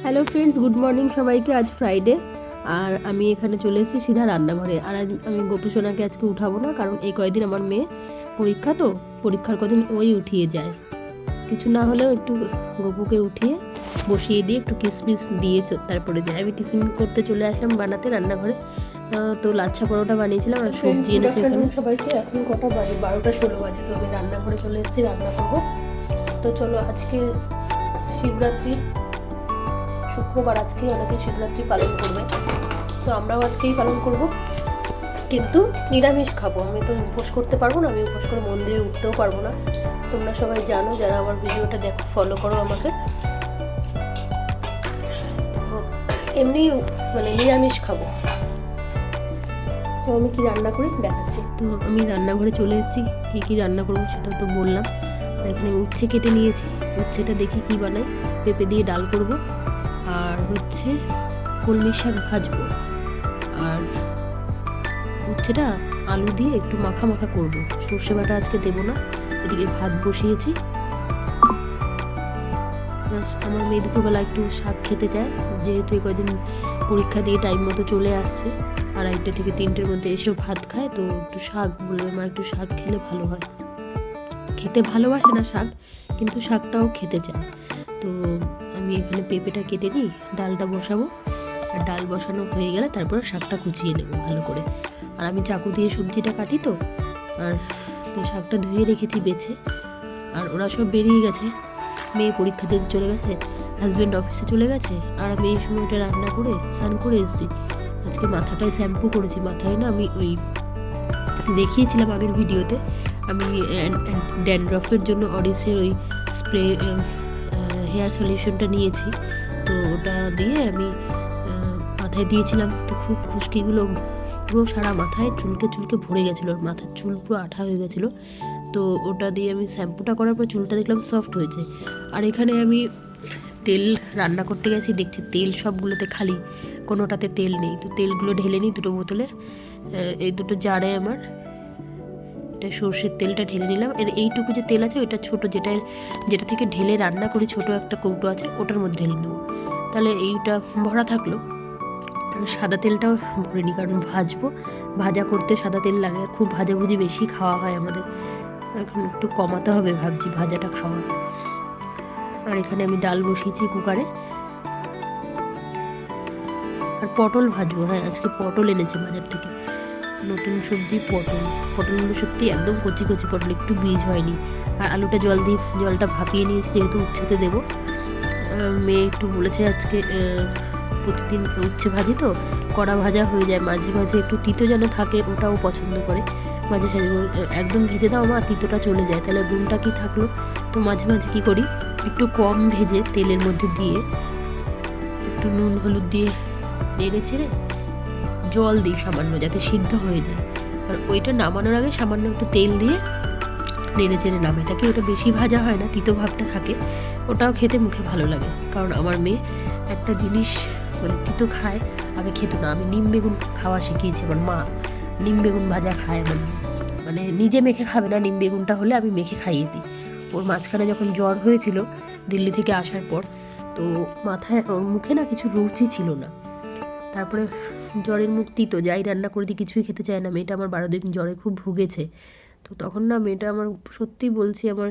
Hello friends, good morning সবাইকে। আজ Friday আর আমি এখানে চলে এসেছি সিধা রান্নাঘরে। আর আমি গোপুসোনাকে আজকে উঠাবো না, কারণ এই কয়েকদিন আমার মেয়ে পরীক্ষা, তো পরীক্ষার কদিন ওই উঠিয়ে যায়। কিছু না হলেও একটু গপুকে উঠিয়ে বসিয়ে দিয়ে একটু কিসমিস দিয়ে তারপরে যায়। আমি টিফিন করতে চলে আসলাম বানাতে রান্নাঘরে। তো লাচ্ছা পরোটা বানিয়েছিলাম আর সবজি এনেছি এখানে। সবাইকে এখন কটা বাজে? 12:16 বাজে। তো আমি রান্নাঘরে চলে এসেছি, রান্না করবো। তো চলো, আজকে শিবরাত্রি, শুক্রবার, আজকেই অনেকে শিবরাত্রি পালন করবে, তো আমরাও আজকেই পালন করব, কিন্তু নিরামিষ খাবো। আমি তো উপোস করতে পারবো না, আমি উপোস করে মন্দিরে উঠতেও পারবো না। তোমরা সবাই জানো, যারা আমার ভিডিওটা দেখো, ফলো করো আমাকে। তো এমনি মানে নিরামিষ খাবো। তো আমি কি রান্না করি দেখাচ্ছি। তো আমি রান্নাঘরে চলে এসেছি, কি রান্না করবো সেটা তো বললাম। আর এখানে আমি উচ্ছে কেটে নিয়েছি, উচ্ছেটা দেখি কি বানাই। পেঁপে দিয়ে ডাল করব, আর হচ্ছে কলমি শাক ভাজবো, আর উচ্ছেটা আলু দিয়ে একটু মাখা মাখা করবো। সর্ষে বাটা আজকে দেবো না। এদিকে ভাত বসিয়েছি। আমার মেয়ে দুপুরবেলা একটু শাক খেতে চায়, যেহেতু এই কদিন পরীক্ষা দিয়ে টাইম মতো চলে আসছে, 2:30 থেকে 3টের মধ্যে এসেও ভাত খায়। তো একটু শাক বলবে, মা একটু শাক খেলে ভালো হয়। খেতে ভালোবাসে না শাক, কিন্তু শাকটাও খেতে চায়। তো আমি এখানে পেঁপেটা কেটে নিই, ডালটা বসাবো। আর ডাল বসানো হয়ে গেলে তারপরে শাকটা কুচিয়ে নেবো ভালো করে। আর আমি চাকু দিয়ে সবজিটা কাটি, তো আর তো শাকটা ধুয়ে রেখেছি বেছে। আর ওরা সব বেরিয়ে গেছে, মেয়ে পরীক্ষা দিতে চলে গেছে, হাজব্যান্ড অফিসে চলে গেছে, আর আমি এই সময়টা রান্না করে স্নান করে এসেছি। আজকে মাথাটায় শ্যাম্পু করেছি। মাথায় না, আমি ওই দেখিয়েছিলাম আগের ভিডিওতে, আমি ড্যান্ড্রফের জন্য অডিসের ওই স্প্রে হেয়ার সলিউশনটা নিয়েছি। তো ওটা দিয়ে আমি মাথায় দিয়েছিলাম, তো খুব খুশকিগুলো পুরো সারা মাথায় চুলকে চুলকে ভরে গেছিলো, মাথার চুল পুরো আঠা হয়ে গেছিলো। তো ওটা দিয়ে আমি শ্যাম্পুটা করার পর চুলটা দেখলাম সফট হয়েছে। আর এখানে আমি তেল রান্না করতে গেছি, দেখছি তেল সবগুলোতে খালি, কোনোটাতে তেল নেই। তো তেলগুলো ঢেলে নিই দুটো বোতলে, এই দুটো জারে আমার এটা সর্ষের তেলটা ঢেলে নিলাম। এর এইটুকু যে তেল আছে, ওইটা ছোটো, যেটা থেকে ঢেলে রান্না করি, ছোটো একটা কৌটো আছে, ওটার মধ্যে ঢেলে নেব। তাহলে এইটা ভরা থাকলো। সাদা তেলটাও ভরে নিই, কারণ ভাজা করতে সাদা তেল লাগে। আর খুব ভাজাভুজি বেশি খাওয়া হয় আমাদের, এখন একটু কমাতে হবে ভাবছি ভাজাটা খাওয়া। আর এখানে আমি ডাল বসিয়েছি কুকারে। আর পটল ভাজবো। হ্যাঁ, আজকে পটল এনেছি বাজার থেকে, নতুন সবজি পটলগুলো সত্যি একদম কচি কচি পটল, একটু বীজ হয়নি। আর আলুটা জলটা ভাপিয়ে নিয়েছি, যেহেতু উচ্ছেতে দেবো। মেয়ে একটু বলেছে আজকে, প্রতিদিন উচ্ছে ভাজি তো কড়া ভাজা হয়ে যায়, মাঝে মাঝে একটু তিতো যেন থাকে, ওটাও পছন্দ করে। মাঝে সাঝে একদম ভেজে দাও মা, তিতোটা চলে যায়, তাহলে গুণটা কি থাকলো। তো মাঝে মাঝে কি করি, একটু কম ভেজে তেলের মধ্যে দিয়ে একটু নুন হলুদ দিয়ে নেড়ে ছেড়ে জল দিই সামান্য, যাতে সিদ্ধ হয়ে যায়। আর ওইটা নামানোর আগে সামান্য একটু তেল দিয়ে নেড়ে চেড়ে নামাই, তাকে ওটা বেশি ভাজা হয় না, তিতো ভাবটা থাকে, ওটাও খেতে মুখে ভালো লাগে। কারণ আমার মেয়ে একটা জিনিস মানে তিতো খায়, আগে খেত না। আমি নিম বেগুন খাওয়া শিখিয়েছি, আমার মা নিম বেগুন ভাজা খায়। মানে নিজে মেখে খাবে না, নিম বেগুনটা হলে আমি মেখে খাইয়ে দিই। ওর মাঝখানে যখন জ্বর হয়েছিল দিল্লি থেকে আসার পর, তো ওর মুখে না কিছু রুচি ছিল না। তারপরে জ্বরের মুখ তিতো, যাই রান্না করে দিই কিছুই খেতে চায় না। মেয়েটা আমার 12 দিন জ্বরে খুব ভুগেছে। তো তখন না মেয়েটা আমার, সত্যি বলছি, আমার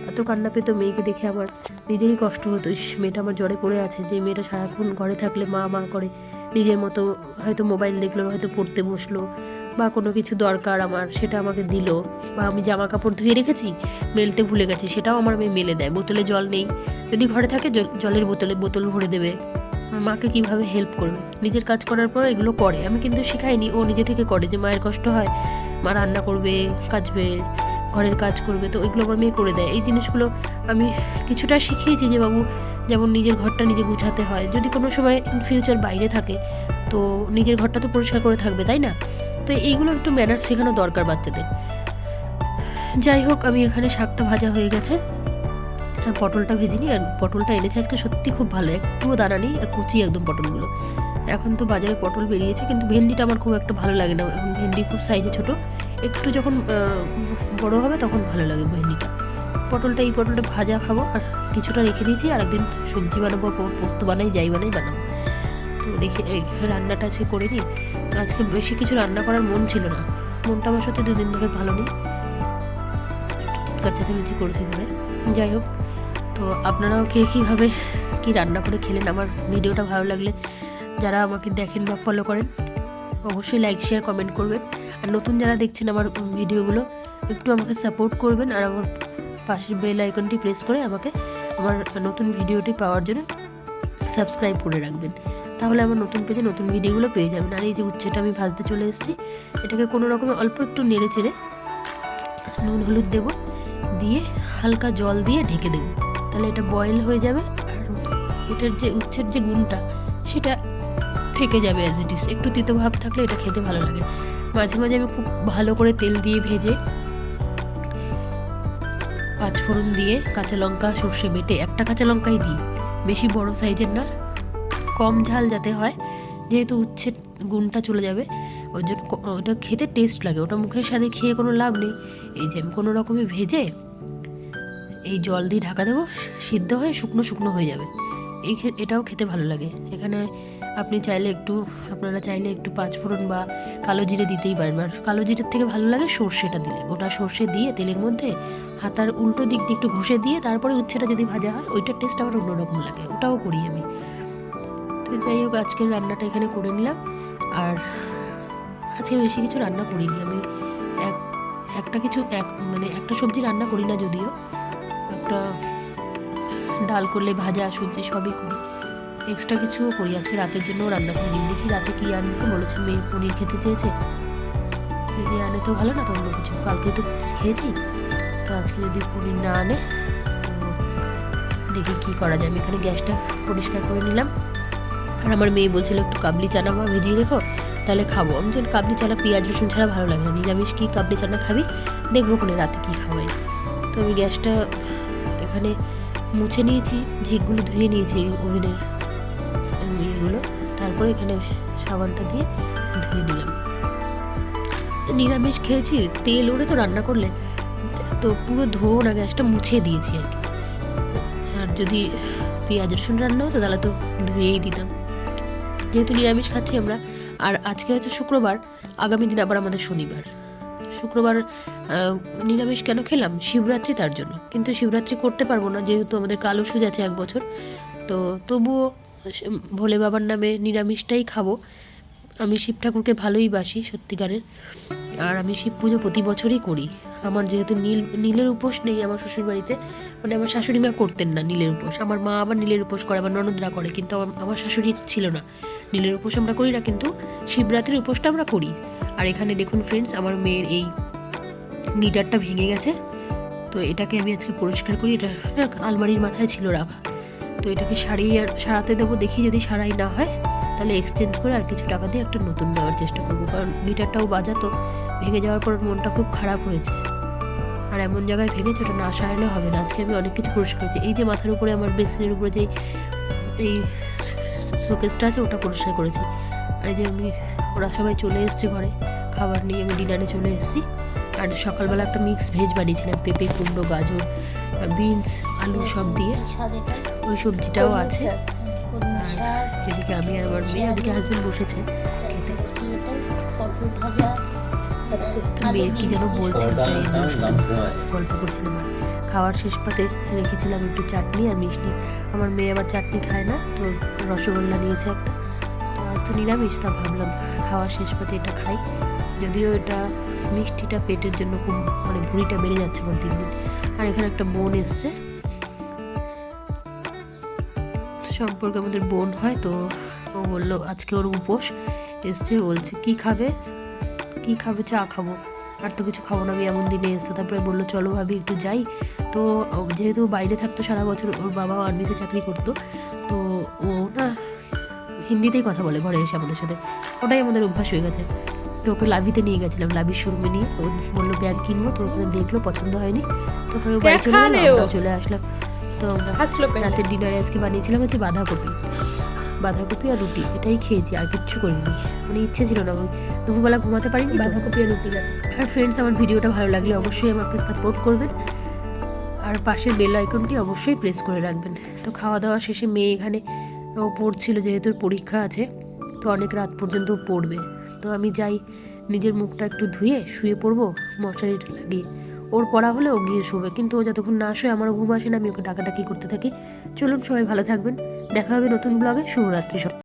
এত কান্না পেতো মেয়েকে দেখে, আমার নিজেরই কষ্ট হতো। মেয়েটা আমার জ্বরে পড়ে আছে, যে মেয়েটা সারাক্ষণ ঘরে থাকলে মা করে, নিজের মতো হয়তো মোবাইল দেখলো, হয়তো পড়তে বসলো, বা কোনো কিছু দরকার আমার সেটা আমাকে দিল, বা আমি জামা কাপড় ধুয়ে রেখেছি মেলতে ভুলে গেছি, সেটাও আমার মেয়ে মেলে দেয়। বোতলে জল নেই, যদি ঘরে থাকে জলের বোতল ভরে দেবে। মাকে কিভাবে হেল্প করবে, নিজের কাজ করার পর এগুলো করে। আমি কিন্তু শিখাইনি, ও নিজে থেকে করে, যে মায়ের কষ্ট হয়, মা রান্না করবে, কাচবে, ঘরের কাজ করবে, তো ওইগুলো আমার মেয়ে করে দেয়। এই জিনিসগুলো আমি কিছুটা শিখিয়েছি, যে বাবু যেমন নিজের ঘরটা নিজে গুছাতে হয়, যদি কোনো সময় ইন ফিউচার বাইরে থাকে, তো নিজের ঘরটা তো পরিষ্কার করে থাকবে, তাই না? তো এইগুলো একটু ম্যানার্স শেখানো দরকার বাচ্চাদের। যাই হোক, আমি এখানে শাকটা ভাজা হয়ে গেছে, আর পটলটা ভেজে নিই। আর পটলটা এনেছে আজকে সত্যি খুব ভালো, একটুও দানা নেই, আর কুচি একদম পটলগুলো। এখন তো বাজারে পটল বেরিয়েছে, কিন্তু ভেন্ডিটা আমার খুব একটা ভালো লাগে না এখন। ভেন্ডি খুব সাইজে ছোট, একটু যখন বড় হবে তখন ভালো লাগে ভেন্ডিটা। এই পটলটা ভাজা খাবো। আর কিছুটা রেখে দিয়েছি, আর একদিন সবজি বানাবো, পোস্ত বানাই, যাই বানাই বানাবো। তো রেখে রান্নাটা আজকে করে নিই। তো আজকে বেশি কিছু রান্না করার মন ছিল না, মনটা আমার সাথে 2 দিন ধরে ভালো নেই, একটু চিৎকার চেঁচামেচি করেছি ঘরে। যাই হোক, তো আপনারাও কে কীভাবে কী রান্না করে খেলেন, আমার ভিডিওটা ভালো লাগলে যারা আমাকে দেখেন বা ফলো করেন অবশ্যই লাইক শেয়ার কমেন্ট করবেন। আর নতুন যারা দেখছেন আমার ভিডিওগুলো একটু আমাকে সাপোর্ট করবেন, আর আমার পাশের বেল আইকনটি প্রেস করে আমাকে আমার নতুন ভিডিওটি পাওয়ার জন্য সাবস্ক্রাইব করে রাখবেন, তাহলে আমার নতুন পেজে নতুন ভিডিওগুলো পেয়ে যাবেন। আর এই যে উচ্ছেটা আমি ভাজতে চলে এসেছি, এটাকে কোনো রকমে অল্প একটু নেড়ে চেড়ে নুন হলুদ দেবো, দিয়ে হালকা জল দিয়ে ঢেকে দেবো, তাহলে এটা বয়েল হয়ে যাবে। আর এটার যে উচ্ছের যে গুণটা সেটা থেকে যাবে অ্যাজ ইট ইজ। একটু তিতো ভাব থাকলে এটা খেতে ভালো লাগে। মাঝে মাঝে আমি খুব ভালো করে তেল দিয়ে ভেজে 5 ফোড়ন দিয়ে কাঁচা লঙ্কা সর্ষে বেটে, একটা কাঁচা লঙ্কাই দিই, বেশি বড় সাইজের না, কম ঝাল যাতে হয়, যেহেতু উচ্ছের গুণটা চলে যাবে ওই জন্য ওটা খেতে টেস্ট লাগে, ওটা মুখের সাথে খেয়ে কোনো লাভ নেই। এই যে আমি কোনো রকমে ভেজে এই জল দিয়ে ঢাকা দেবো, সিদ্ধ হয়ে শুকনো শুকনো হয়ে যাবে। এটাও খেতে ভালো লাগে। এখানে আপনারা চাইলে একটু 5 ফোড়ন বা কালো জিরে দিতেই পারেন, আর কালো জিরের থেকে ভালো লাগে সর্ষেটা দিলে। গোটা সর্ষে দিয়ে তেলের মধ্যে হাতার উল্টো দিক দিয়ে একটু ঘষে দিয়ে তারপরে উচ্ছেটা যদি ভাজা হয় ওইটার টেস্ট আবার অন্যরকম লাগে, ওটাও করি আমি। তো যাই হোক, আজকের রান্নাটা এখানে করে নিলাম। আর আজকে বেশি কিছু রান্না করিনি আমি, একটা সবজি রান্না করি না, যদিও একটা ডাল করলে ভাজা সবজি সবই করি, এক্সট্রা কিছুও করি। আজকে রাতের জন্যও রান্না করি, দেখি রাতে কি আনতে বলেছে, মেয়ে পনির খেতে চেয়েছে, যদি আনে তো ভালো, না তো অন্য কিছু, কালকে তো খেয়েছি, তো আজকে যদি পনির না আনে তো দেখি কী করা যায়। আমি এখানে গ্যাসটা পরিষ্কার করে নিলাম। আর আমার মেয়ে বলছিল একটু কাবলি চানা বা ভিজিয়ে রেখো, তাহলে খাবো। আমি যেন কাবলি চানা পেঁয়াজ রসুন ছাড়া ভালো লাগে না, নিরামিষ কি কাবলি চানা খাবি, দেখবো কোনে রাতে কী খাওয়াই। তো আমি গ্যাসটা এখানে মুছে নিয়েছি, ঝিকগুলো ধুয়ে নিয়েছি ওভেনের ইয়েগুলো, তারপরে এখানে সাবানটা দিয়ে ধুয়ে দিলাম। নিরামিষ খেয়েছি, তেল ওড়ে তো রান্না করলে তো পুরো ধোও না, গ্যাসটা মুছে দিয়েছি আর কি। আর যদি পেঁয়াজ রসুন রান্না হতো তাহলে তো ধুয়েই দিতাম, যেহেতু নিরামিষ খাচ্ছি আমরা। আর আজকে হচ্ছে শুক্রবার, আগামী দিন আবার আমাদের শনিবার। শুক্রবার নিরামিষ কেন খেলাম, শিবরাত্রি তার জন্য, কিন্তু শিবরাত্রি করতে পারবো না যেহেতু আমাদের কালো সুজ আছে 1 বছর, তো তবুও ভোলে বাবার নামে নিরামিষটাই খাবো। আমি শিব ঠাকুরকে ভালোই বাসি সত্যিকারের, আর আমি শিব পুজো প্রতি বছরই করি। আমার যেহেতু নীলের উপোস নেই আমার শ্বশুর বাড়িতে, মানে আমার শাশুড়ি মা করতেন না নীলের উপোস, আমার মা আবার নীলের উপোস করে, আমার ননদরা করে, কিন্তু আমার শাশুড়ি ছিল না, নীলের উপোস আমরা করি না, কিন্তু শিবরাত্রির উপোসটা আমরা করি। আর এখানে দেখুন ফ্রেন্ডস, আমার মেয়ের এই মিটারটা ভেঙে গেছে, তো এটাকে আমি আজকে পরিষ্কার করি। এটা আলমারির মাথায় ছিল রাখা, তো এটাকে সারাতে দেবো, দেখি যদি সারাই না হয় তাহলে এক্সচেঞ্জ করে আর কিছু টাকা দিয়ে একটা নতুন নেওয়ার চেষ্টা করবো, কারণ মিটারটাও বাজাতো, ভেঙে যাওয়ার পর মনটা খুব খারাপ হয়েছে। আর এমন জায়গায় ভেঙেছে, ওটা না সারালে হবে না। আজকে আমি অনেক কিছু পরিষ্কার করেছি, এই যে মাথার উপরে আমার বেসিনের উপরে যে এই শোকেসটা আছে ওটা পরিষ্কার করেছি। আর এই যে ওরা সবাই চলে এসছে ঘরে খাবার নিয়ে, আমি ডিনারে চলে এসেছি। আর সকালবেলা একটা মিক্স ভেজ বানিয়েছিলাম, পেঁপে কুমড়ো গাজর বিনস আলু সব দিয়ে, ওই সবজিটাও আছে। এদিকে আমি আর আমার মেয়ে, ওদিকে হাজবেন্ড বসেছে খেতে। মেয়ে কি যেন বলছিল, গল্প করছিলাম। আর খাওয়ার শেষ পাতে রেখেছিলাম একটু চাটনি আর মিষ্টি, আমার মেয়ে আবার চাটনি খায় না, তো রসগোল্লা নিয়েছে একটা। তো আজ তো নিরামিষ, তা ভাবলাম খাওয়ার শেষ পাতে এটা খাই, যদিও এটা মিষ্টিটা পেটের জন্য খুব, মানে ভুঁড়িটা বেড়ে যাচ্ছে আমার দিন দিন। আর এখানে একটা বোন এসছে, সম্পর্কে আমাদের বোন হয়, তো ও বললো আজকে ওর উপোস, এসছে, বলছে কি খাবে, চা খাবো, আর তো কিছু খাবো না, আমি এমন দিনে এসছো। তারপরে বললো চলো ভাবি একটু যাই। তো যেহেতু বাইরে থাকতো সারা বছর, ওর বাবা আর্মিতে চাকরি করতো, তো ও না হিন্দিতেই কথা বলে ঘরে এসে আমাদের সাথে, ওটাই আমাদের অভ্যাস হয়ে গেছে। তো ওকে লাভিতে নিয়ে গেছিলাম, লাভির শোরুমে নিয়ে, ও বললো ব্যাগ কিনবো, তো ওখানে দেখলো পছন্দ হয়নি, তারপরে বাড়ি চলে গেলো, আমরাও চলে আসলাম। তো আমরা রাতের ডিনারে আজকে বানিয়েছিলাম হচ্ছে বাঁধাকপি আর রুটি, এটাই খেয়েছি, আর কিচ্ছু করিনি, মানে ইচ্ছে ছিল না, দুপুরবেলা ঘুমাতে পারিনি, বাঁধাকপি আর রুটি। আর ফ্রেন্ডস, আমার ভিডিওটা ভালো লাগলে অবশ্যই আমাকে সাপোর্ট করবেন, আর আর পাশের বেল আইকনটি অবশ্যই প্রেস করে রাখবেন। তো খাওয়া দাওয়া শেষে মেয়ে এখানে ও পড়ছিল, যেহেতু পরীক্ষা আছে তো অনেক রাত পর্যন্ত পড়বে। তো আমি যাই, নিজের মুখটা একটু ধুয়ে শুয়ে পড়বো মশারিটা লাগিয়ে। ওর পড়া হলে ও গিয়ে শোবে, কিন্তু ও যতক্ষণ না শোয় আমারও ঘুম আসে না, আমি ওকে ডাকাডাকি করতে থাকি। চলুন, সবাই ভালো থাকবেন, দেখা হবে নতুন ব্লগে। শুভরাত্রি সব।